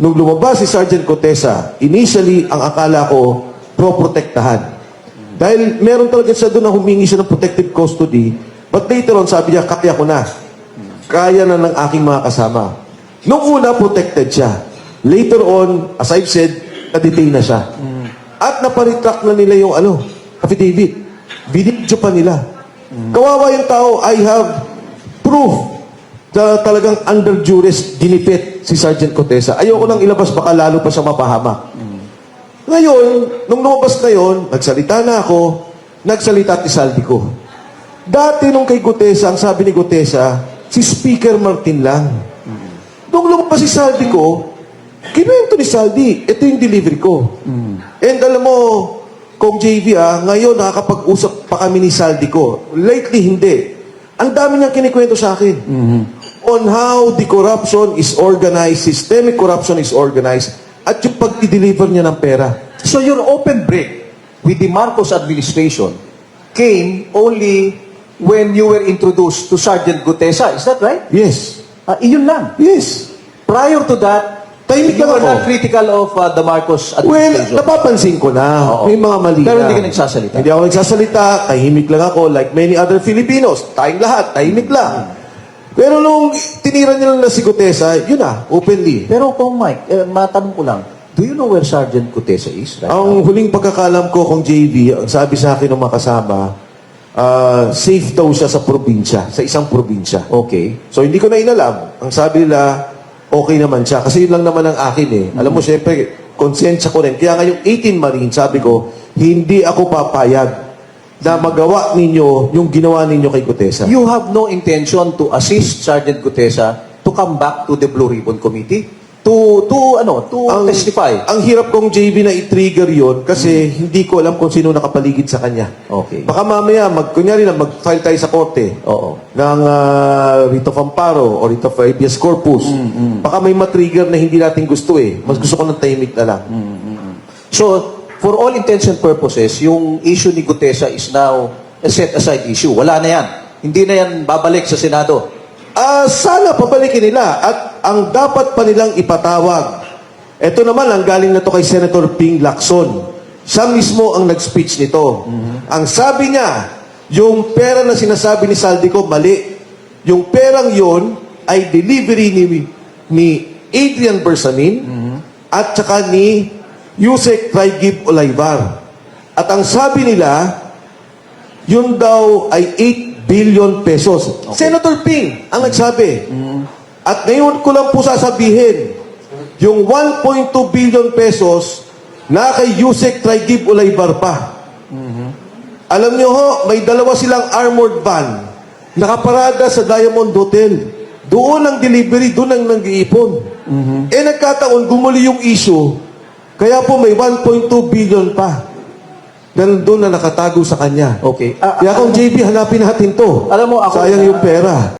nung lumabas si Sergeant Cotesa, initially, ang akala ko, pro-protektahan. Dahil meron talaga siya doon na humingi siya ng protective custody, but later on, sabi niya, kaya ko na. Kaya na ng aking mga kasama. Nung una, protected siya. Later on, as I've said, na-detain na siya. At naparitract na nila yung affidavit. Binidyo pa nila. Kawawa yung tao, I have proof na talagang under duress ginipit si Sergeant Cotesa. Ayoko nang ilabas, baka lalo pa siya mapahamak. Ngayon, nung lumabas na yun, nagsalita na ako, nagsalita at isaldi ko. Dati nung kay Cotesa, ang sabi ni Cotesa, si Speaker Martin lang. Nung lumabas si Saldi ko, kinuwento ni Saldi, ito yung delivery ko. And alam mo, Kong JV, ngayon nakakapag-usap pa kami ni Saldi ko. Lately, hindi. Ang dami niyang kinikwento sa akin. On how the corruption is organized, systemic corruption is organized, at yung pag-deliver niya ng pera. So your open break with the Marcos administration came only when you were introduced to Sergeant Gutesa. Is that right? Yes. Iyon lang. Yes. Prior to that, Tahimik you lang were ako. not critical of the Marcos Well, administration. napapansin ko na. Oo. May mga mali Pero na. hindi ka nagsasalita. Hindi ako nagsasalita. Tahimik lang ako. Like many other Filipinos. Tayong lahat. Tahimik lang. Pero nung tinira nila na si Gutesa, yun na, openly. Pero kung Mike, matanong ko lang, do you know where Sergeant Gutesa is right Ang huling pagkakalam ko kung JV, ang sabi sa akin ng mga kasama, safe daw siya sa probinsya, sa isang probinsya. now? Okay. So hindi ko na inalam. Ang sabi nila, okay naman siya. Kasi yun lang naman ang akin eh. Alam mo, syempre, konsensya ko rin. Kaya nga yung 18 Marine, sabi ko, hindi ako papayag na magawa ninyo yung ginawa ninyo kay Gutesa. You have no intention to assist Sergeant Gutesa to come back to the Blue Ribbon Committee to testify. Ang hirap kong JV na i-trigger yon kasi hindi ko alam kung sino nakapaligid sa kanya. Okay. Baka mamaya, kunyari na, mag-file tayo sa korte Oo. ng writ of amparo o writ of habeas corpus. Baka may matrigger na hindi natin gusto eh. Mas gusto ko ng tahimik na lang. So, for all intents and purposes, yung issue ni Gutesa is now a set-aside issue. Wala na yan. Hindi na yan babalik sa Senado. Sana pabalikin nila at ang dapat pa nilang ipatawag. Ito naman, ang galing na to kay Senator Ping Lacson. Siya mismo ang nag-speech nito. Ang sabi niya, yung pera na sinasabi ni Saldico, mali. Yung perang yon ay delivery ni Adrian Bersamin at saka ni Yusek Traigib Olaybar. At ang sabi nila, yun daw ay 8 billion pesos. Okay. Senator Ping ang nagsabi. At ngayon ko lang po sasabihin, yung 1.2 billion pesos na kay Yusek Traigib Olaybar pa. Alam niyo ho, may dalawa silang armored van nakaparada sa Diamond Hotel. Doon ang delivery, doon ang nag-iipon. Nagkataon, gumuli yung issue, kaya po may 1.2 billion pa na doon na nakatago sa kanya. Okay. Kaya kung JB, hanapin natin to. Alam mo, ako- sayang yung pera.